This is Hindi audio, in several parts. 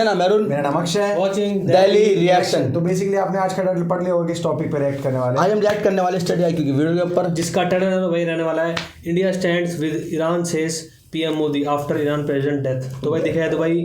मैं नाम अरुण, मेरा नाम अक्षय, वॉचिंग दिल्ली रिएक्शन। तो बेसिकली आपने आज का टाइटल पढ़ लिया होगा, किस टॉपिक पे रिएक्ट करने वाले हैं। आज हम रिएक्ट करने वाले स्टडी आई की वीडियो के ऊपर, जिसका टाइटल वही रहने वाला है, India stands with Iran says PM Modi after Iran president death. तो भाई देखा है तो भाई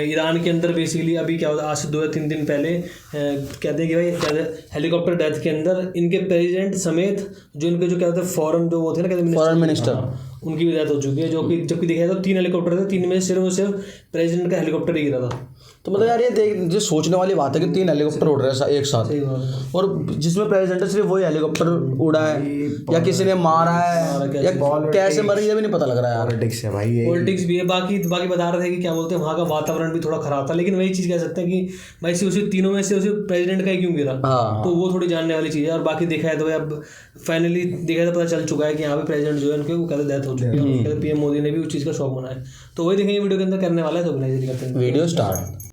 ईरान के अंदर बेसिकली अभी क्या होता है, आज से 2 या 3 दिन पहले कहते हैं कि भाई क्या हेलीकॉप्टर डेथ के अंदर इनके प्रेसिडेंट समेत जो इनके जो क्या होता है फॉरेन जो वो थे ना, कहते हैं फॉरेन मिनिस्टर, उनकी भी डेथ हो चुकी है। जो कि जबकि देखा जाए तो 3 हेलीकॉप्टर थे, 3 में सिर्फ प्रेसिडेंट का हेलीकॉप्टर ही गिरा था। तो मतलब यार ये देख जो सोचने वाली बात है कि 3 हेलीकॉप्टर उड़ रहे हैं एक साथ, और जिसमें प्रेसिडेंट है सिर्फ वही हेलीकॉप्टर उड़ा है, या किसी ने मारा है, या कैसे मर गया भी नहीं पता लग रहा है। पॉलिटिक्स है भाई, पॉलिटिक्स भी है। बाकी बता रहे थे कि क्या बोलते हैं वहाँ का वातावरण भी थोड़ा खराब था, लेकिन वही चीज़ कह सकते हैं कि भाई उसी तीनों में से उसी प्रेसिडेंट का ही क्यों गिरा, तो वो थोड़ी जानने वाली चीज़ है। और बाकी देखा है तो अब फाइनली देखा है तो पता चल चुका है कि यहाँ पे प्रेसिडेंट जो है उनके वो कहते डेथ हो चुकी है। पीएम मोदी ने भी उस चीज़ का शौक मनाया, तो वही देखेंगे वीडियो के अंदर करने वाला है। तो बिना देरी करते हैं video start.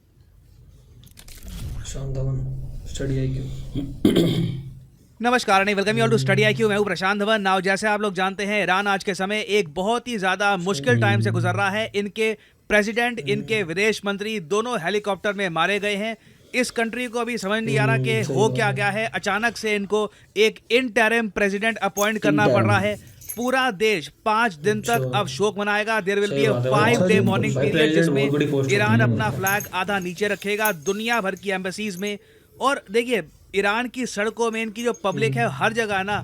Prashant Dhawan, study IQ। नमस्कार नहीं, welcome you all to study IQ। मैं हूं प्रशांत धवन। नाउ जैसे आप लोग जानते हैं, ईरान आज के समय एक बहुत ही ज़्यादा मुश्किल टाइम से गुजर रहा है। इनके प्रेसिडेंट, इनके विदेश मंत्री दोनों हेलीकॉप्टर में मारे गए हैं। इस कंट्री को अभी समझ नहीं आ रहा कि हो क्या गया है। अचानक से इनको एक इंटरिम प्रेसिडेंट अपॉइंट करना पड़ रहा है। पूरा देश 5 दिन तक अब शोक मनाएगा। There will be a 5-day mourning period जिसमें ईरान अपना फ्लैग आधा नीचे रखेगा दुनिया भर की एम्बेसीज में। और देखिए, ईरान की सड़कों में इनकी जो पब्लिक है, हर जगह ना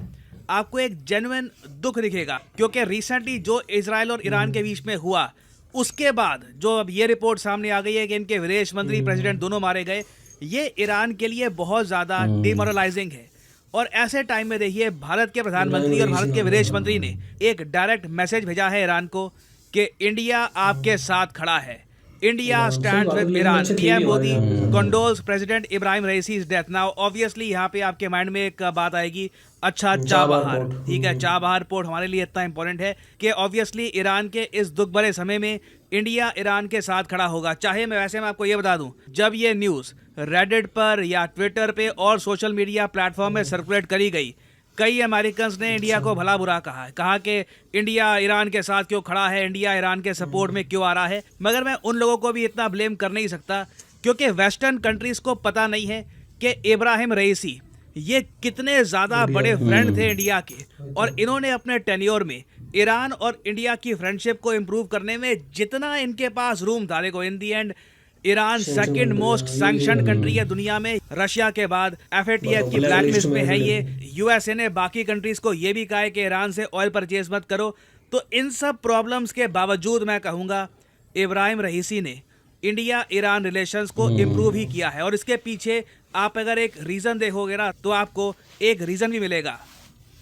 आपको एक जेन्युइन दुख दिखेगा, क्योंकि रिसेंटली जो इजराइल और ईरान के बीच में हुआ, उसके बाद जो अब ये रिपोर्ट सामने आ गई है कि इनके विदेश मंत्री, प्रेसिडेंट दोनों मारे गए, ये ईरान के लिए बहुत ज़्यादा डिमोरलाइजिंग है। और ऐसे टाइम में देखिए, भारत के प्रधानमंत्री और भारत के विदेश मंत्री ने एक डायरेक्ट मैसेज भेजा है ईरान को कि इंडिया आपके साथ खड़ा है। India stands with Iran. PM Modi condoles president Ebrahim Raisi's death. Now obviously यहाँ पे आपके माइंड में एक बात आएगी, अच्छा चाबहार, ठीक है, चाबहार पोर्ट हमारे लिए इतना इंपॉर्टेंट है कि ऑब्वियसली ईरान के इस दुख भरे समय में इंडिया ईरान के साथ खड़ा होगा। चाहे मैं आपको ये बता दूं, जब ये न्यूज़ रेडिट पर या ट्विटर पे और सोशल मीडिया प्लेटफॉर्म में सर्कुलेट करी गई, कई अमेरिकन्स ने इंडिया को भला बुरा कहा कि इंडिया ईरान के साथ क्यों खड़ा है, इंडिया ईरान के सपोर्ट में क्यों आ रहा है। मगर मैं उन लोगों को भी इतना ब्लेम कर नहीं सकता, क्योंकि वेस्टर्न कंट्रीज को पता नहीं है कि इब्राहिम रईसी ये कितने ज़्यादा बड़े फ्रेंड थे इंडिया के, और इन्होंने अपने टेन्योर में ईरान और इंडिया की फ्रेंडशिप को इम्प्रूव करने में जितना इनके पास रूम था, देखो in the end Iran second most sanction country है दुनिया में, रशिया के बाद FATF की ब्लैक लिस्ट में है ये। USA ने बाकी कंट्रीज को ये भी कहा है कि ईरान से ऑयल परचेज मत करो। तो इन सब प्रॉब्लम्स के बावजूद मैं कहूँगा इब्राहिम रईसी ने इंडिया ईरान रिलेशंस को इम्प्रूव ही किया है। और इसके पीछे आप अगर एक रीज़न देखोगे ना, तो आपको एक रीज़न भी मिलेगा।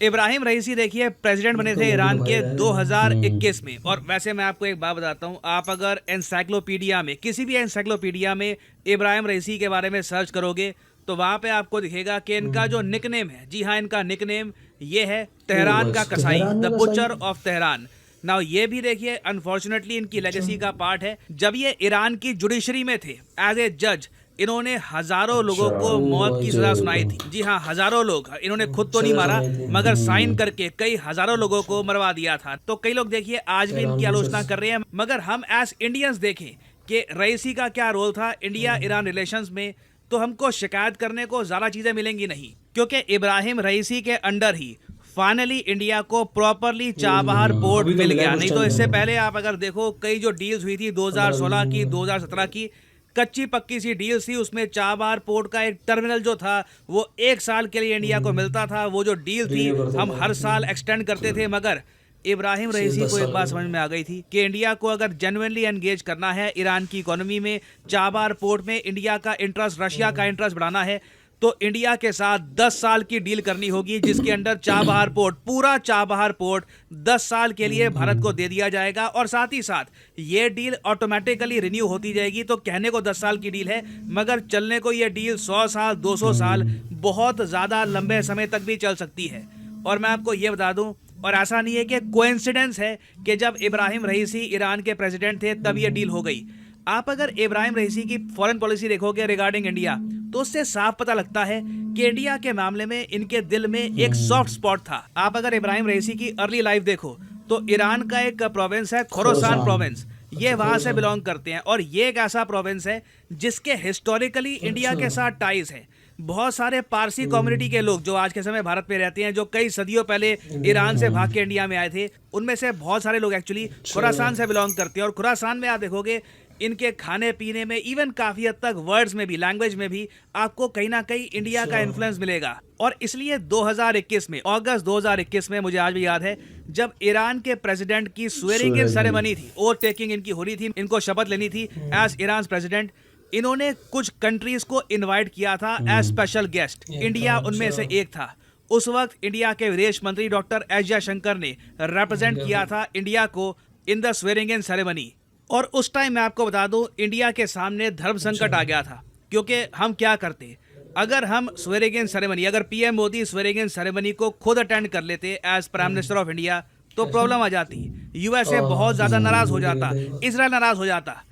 इब्राहिम रईसी देखिए प्रेसिडेंट बने थे ईरान के 2021 में। और वैसे मैं आपको एक बात बताता हूँ, आप अगर एनसाइक्लोपीडिया में, किसी भी एनसाइक्लोपीडिया में इब्राहिम रईसी के बारे में सर्च करोगे, तो वहाँ पे आपको दिखेगा कि इनका जो निकनेम है, जी हाँ, इनका निकनेम ये है तेहरान का कसाई, the butcher of Tehran. Now ये भी देखिए अनफॉर्चुनेटली इनकी लेगेसी का पार्ट है। जब ये ईरान की जुडिशरी में थे एज ए जज, इन्होंने हजारों लोगों को मौत की सजा सुनाई थी। जी हाँ, हजारों लोग। इन्होंने खुद तो नहीं मारा, मगर साइन करके कई हजारों लोगों को मरवा दिया था। तो कई लोग देखिए आज भी इनकी आलोचना कर रहे हैं, मगर हम एज इंडियंस देखें कि रईसी का क्या रोल था इंडिया ईरान रिलेशंस में, तो हमको शिकायत करने को ज़्यादा चीज़ें मिलेंगी नहीं, क्योंकि इब्राहिम रईसी के अंडर ही फाइनली इंडिया को प्रॉपरली चाबहार पोर्ट मिल गया। नहीं तो इससे पहले आप अगर देखो, कई जो डील्स हुई थी 2016 की, 2017 की, कच्ची पक्की सी डील थी। उसमें चाबहार पोर्ट का एक टर्मिनल जो था वो 1 साल के लिए इंडिया को मिलता था। वो जो डील थी हम हर साल एक्सटेंड करते थे। मगर इब्राहिम रईसी को एक बात समझ में आ गई थी कि इंडिया को अगर जेन्युइनली एंगेज करना है ईरान की इकोनॉमी में, चाबहार पोर्ट में इंडिया का इंटरेस्ट, रशिया का इंटरेस्ट बढ़ाना है, तो इंडिया के साथ 10 साल की डील करनी होगी, जिसके अंडर चाबहार पोर्ट, पूरा चाबहार पोर्ट 10 साल के लिए भारत को दे दिया जाएगा। और साथ ही साथ ये डील ऑटोमेटिकली रिन्यू होती जाएगी। तो कहने को 10 साल की डील है, मगर चलने को ये डील 100 साल, 200 साल, बहुत ज़्यादा लंबे समय तक भी चल सकती है। और मैं आपको ये बता दूं, और ऐसा नहीं है कि कोइंसिडेंस है कि जब इब्राहिम रईसी ईरान के प्रेसिडेंट थे तब ये डील हो गई। आप अगर इब्राहिम रईसी की फॉरेन पॉलिसी देखोगे रिगार्डिंग इंडिया, तो उससे साफ पता लगता है कि इंडिया के मामले में इनके दिल में एक सॉफ्ट स्पॉट था। आप अगर इब्राहिम रईसी की अर्ली लाइफ देखो, तो ईरान का एक प्रोविंस है खोरासान प्रोविंस, ये वहाँ से बिलोंग करते हैं और ये एक ऐसा प्रोविंस है जिसके हिस्टोरिकली इंडिया के साथ टाइज है। बहुत सारे पारसी कम्युनिटी के लोग जो आज के समय भारत में रहते हैं, जो कई सदियों पहले ईरान से भाग के इंडिया में आए थे, उनमें से बहुत सारे लोग एक्चुअली खुरासान से बिलोंग करते हैं। और खुरासान में आप देखोगे इनके खाने पीने में, इवन काफ़ी हद तक वर्ड्स में भी, लैंग्वेज में भी आपको कहीं ना कहीं इंडिया का इन्फ्लुएंस मिलेगा। और इसलिए 2021 में, अगस्त 2021 में, मुझे आज भी याद है, जब ईरान के प्रेसिडेंट की स्वेरिंग इन सेरेमनी थी, ओथ टेकिंग इनकी हो रही थी, इनको शपथ लेनी थी एज ईरान प्रेसिडेंट, इन्होंने कुछ कंट्रीज को इनवाइट किया था एज स्पेशल गेस्ट। इंडिया उनमें से एक था। उस वक्त इंडिया के विदेश मंत्री डॉक्टर एस जयशंकर ने रिप्रेजेंट किया था इंडिया को in the swearing in ceremony. और उस टाइम मैं आपको बता दूं, इंडिया के सामने धर्म संकट आ गया था, क्योंकि हम क्या करते, अगर हम स्वेरिंग इन सेरेमनी, अगर PM Modi swearing in ceremony को खुद अटेंड कर लेते as prime minister of India, तो प्रॉब्लम आ जाती, यूएसए बहुत ज़्यादा नाराज़ हो जाता, इसराइल नाराज़ हो जाता।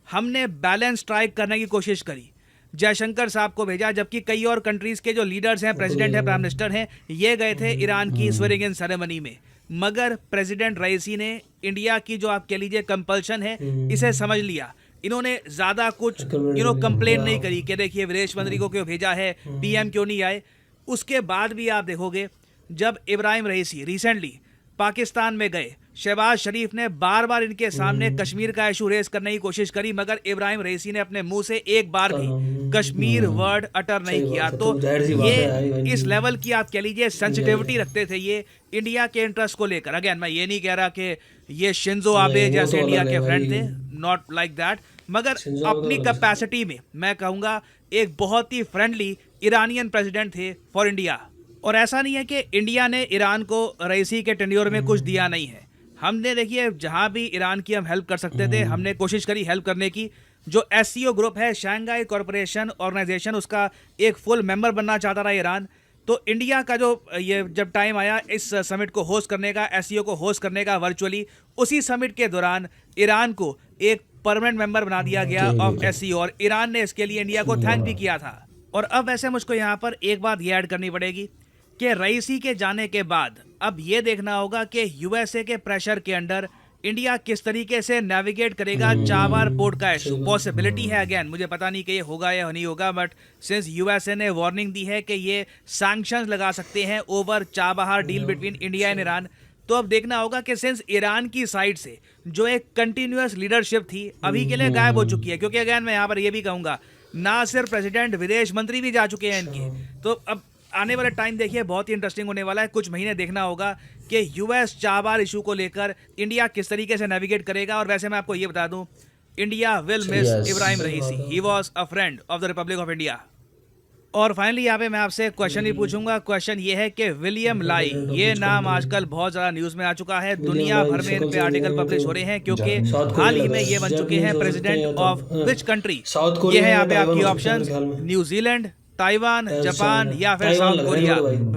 हमने बैलेंस स्ट्राइक करने की कोशिश करी, जयशंकर साहब को भेजा, जबकि कई और कंट्रीज़ के जो लीडर्स हैं, प्रेसिडेंट हैं, प्राइम मिनिस्टर हैं, ये गए थे ईरान की स्वेरिंग इन सेरेमनी में। मगर प्रेसिडेंट रईसी ने इंडिया की जो आप कह लीजिए कंपल्शन है, इसे समझ लिया। इन्होंने ज़्यादा कुछ कंप्लेन नहीं करी कि देखिए विदेश मंत्री को क्यों भेजा है, पीएम क्यों नहीं आए। उसके बाद भी आप देखोगे, जब इब्राहिम रईसी रिसेंटली पाकिस्तान में गए, शहबाज शरीफ ने बार बार इनके सामने कश्मीर का इशू रेज करने की कोशिश करी, मगर इब्राहिम रईसी ने अपने मुंह से एक बार भी कश्मीर वर्ड अटर नहीं किया। तो ये इस लेवल की आप कह लीजिए सेंसिटिविटी रखते थे ये इंडिया के इंटरेस्ट को लेकर। अगेन मैं ये नहीं कह रहा कि ये शिंजो आबे जैसे इंडिया के फ्रेंड थे, नॉट लाइक दैट, मगर अपनी कैपेसिटी में मैं कहूँगा एक बहुत ही फ्रेंडली ईरानियन प्रेसिडेंट थे फॉर इंडिया। और ऐसा नहीं है कि इंडिया ने ईरान को रईसी के टेन्योर में कुछ दिया नहीं है। हमने देखिए जहाँ भी ईरान की हम हेल्प कर सकते थे, हमने कोशिश करी हेल्प करने की। जो एससीओ ग्रुप है, शंघाई कॉरपोरेशन ऑर्गेनाइजेशन, उसका एक फुल मेंबर बनना चाहता रहा ईरान। तो इंडिया का जो ये जब टाइम आया इस समिट को होस्ट करने का, एससीओ को होस्ट करने का वर्चुअली, उसी समिट के दौरान ईरान को एक परमानेंट मेंबर बना दिया गया ऑफ एससीओ, और ईरान ने इसके लिए इंडिया को थैंक भी किया था। और अब वैसे मुझको यहाँ पर एक बात ये ऐड करनी पड़ेगी कि रईसी के जाने के बाद अब ये देखना होगा कि यूएसए के प्रेशर के अंडर इंडिया किस तरीके से नेविगेट करेगा चाबार पोर्ट का इशू। पॉसिबिलिटी है, अगेन मुझे पता नहीं कि ये होगा या नहीं होगा, बट सिंस यूएसए ने वार्निंग दी है कि ये सैंक्शंस लगा सकते हैं over Chabahar deal between India and Iran, तो अब देखना होगा कि सिंस ईरान की साइड से जो एक कंटिन्यूअस लीडरशिप थी अभी के लिए गायब हो चुकी है। क्योंकि अगेन मैं यहाँ पर ये भी कहूँगा, ना सिर्फ प्रेसिडेंट, विदेश मंत्री भी जा चुके हैं इनके। तो अब आने वाला टाइम देखिए बहुत ही इंटरेस्टिंग होने वाला है। कुछ महीने देखना होगा कि यूएस चाबार इशू को लेकर इंडिया किस तरीके से नेविगेट करेगा। और वैसे मैं आपको ये बता दूं, India will miss Ibrahim Raisi, he was a friend of the Republic of India. और फाइनली यहाँ पे मैं आपसे एक क्वेश्चन भी पूछूंगा। क्वेश्चन ये है कि विलियम लाई, ये नाम आजकल बहुत ज़्यादा न्यूज़ में आ चुका है, दुनिया भर में इन पे आर्टिकल पब्लिश हो रहे हैं, क्योंकि हाल ही में ये बन चुके हैं प्रेसिडेंट ऑफ विच कंट्री। ये है यहाँ पे आपकी ऑप्शन, न्यूजीलैंड, ताइवान, जापान या फिर south Korea.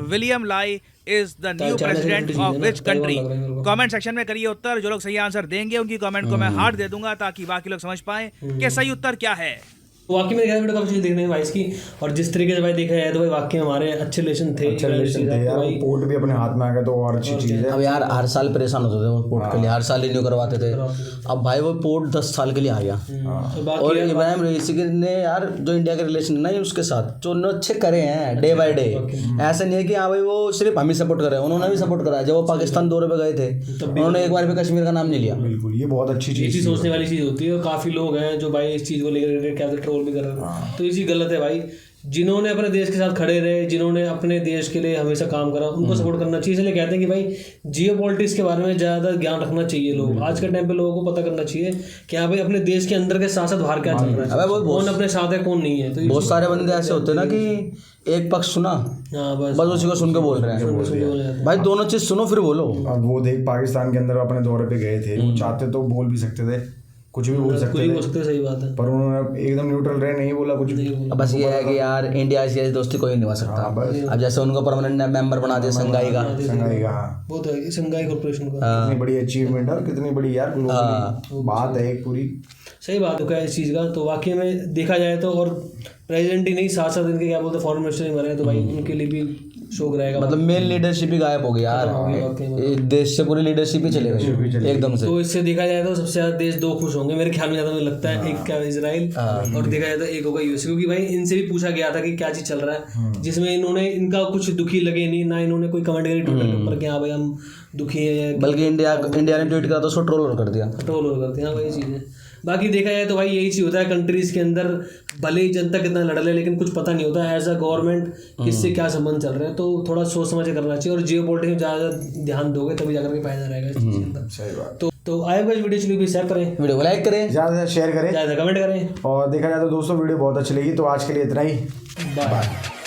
William lie is the new president of which country? Comment section में करिए उत्तर। जो लोग सही आंसर देंगे उनकी कमेंट को मैं हार्ट दे दूंगा, ताकि बाकी लोग समझ पाए कि सही उत्तर क्या है। वाकई में वीडियो काफी चीज़ देखने में भाई इसकी, और जिस तरीके से भाई देखा जाए तो भाई वाकई हमारे अच्छे रिलेशन थे यार। पोर्ट भी अपने हाथ में आ गया तो और अच्छी चीज़ है। अब यार हर साल परेशान होते थे वो पोर्ट के लिए, हर साल रिन्यू करवाते थे। अब भाई वो पोर्ट 10 साल के लिए आ गया। और इब्राहिम रईसी ने यार जो इंडिया के रिलेशन है ना उसके साथ जो उन्होंने अच्छे करे हैं डे बाय डे। ऐसा नहीं है कि हाँ भाई वो सिर्फ हम ही सपोर्ट कर रहे हैं, उन्होंने भी सपोर्ट करा। जब वो पाकिस्तान दौरे पे गए थे उन्होंने एक बार भी कश्मीर का नाम नहीं लिया। बिल्कुल, ये बहुत अच्छी चीज़, सोचने वाली चीज़ होती है। और काफ़ी लोग हैं जो भाई इस चीज़ को लेकर क्या ट्रोल भी कर रहे हैं, तो इसी गलत है भाई। जिन्होंने अपने देश के साथ खड़े रहे, जिन्होंने अपने देश के लिए हमेशा काम करा, उनको सपोर्ट करना चाहिए। इसलिए कहते हैं कि भाई जियोपॉलिटिक्स के बारे में ज़्यादा ज्ञान रखना चाहिए लोग। आज के टाइम पे लोगों को पता करना चाहिए कि हाँ भाई अपने देश के अंदर के साथ साथ बाहर क्या चल रहा है, कौन अपने साथ है कौन नहीं है। तो बहुत सारे बंदे ऐसे होते हैं ना कि एक पक्ष सुना, बस उसी को सुन के बोल रहे हैं। भाई दोनों चीज़ सुनो फिर बोलो। अब वो देख पाकिस्तान के अंदर अपने दौरे पे गए थे, वो चाहते तो बोल भी सकते थे, कुछ भी बोल सकते थे, सही बात है, पर उन्होंने एकदम न्यूट्रल रहे, नहीं बोला कुछ भी। बस ये है कि यार इंडिया से दोस्ती कोई नहीं निभा सकता। अब जैसे उनको परमानेंट मेंबर बना दिया शंघाई का, वो तो है शंघाई कॉर्पोरेशन का। कितनी बड़ी अचीवमेंट है और कितनी बड़ी यार बात है एक पूरी। सही बात है इस चीज़ का। तो वाकई में देखा जाए तो, और प्रेसिडेंट ही नहीं, साथ साथ इनके क्या बोलते हैं फॉरेन मिनिस्टर ही बने, तो भाई उनके लिए भी शोक रहेगा। मतलब मेन लीडरशिप ही गायब हो गई यार, ये देश से पूरी लीडरशिप ही चले गई एकदम से। तो इससे देखा जाए तो सबसे ज्यादा देश दो खुश होंगे मेरे ख्याल में, ज्यादा मुझे लगता है। एक क्या इजराइल और देखा जाए तो एक होगा यूएस, क्योंकि भाई इनसे भी पूछा गया था कि क्या चीज चल रहा है, जिसमें इन्होंने इनका कुछ दुखी लगे नहीं, ना इन्होंने कोई कमेंट करी ट्विटर के ऊपर कि हाँ भाई हम दुखी है, बल्कि इंडिया ने ट्वीट करा तो उसको ट्रोल कर दिया, करते हैं वही चीज़ है। बाकी देखा जाए तो भाई यही चीज़ होता है कंट्रीज के अंदर, भले ही जनता कितना लड़ ले लेकिन कुछ पता नहीं होता एज अ गवर्नमेंट किससे क्या संबंध चल रहे हैं। तो थोड़ा सोच समझ के करना चाहिए और जियो पॉलिटिक्स में ज़्यादा ध्यान दोगे तभी जाकर के फायदा रहेगा इस चीज़ के अंदर। सही बात। तो आए भाई वीडियो चलिए शेयर करें, वीडियो को लाइक करें, ज़्यादा से ज़्यादा शेयर करें, ज़्यादा कमेंट करें, और देखा जाए तो दोस्तों वीडियो बहुत अच्छी लगी। तो आज के लिए इतना ही, बाय।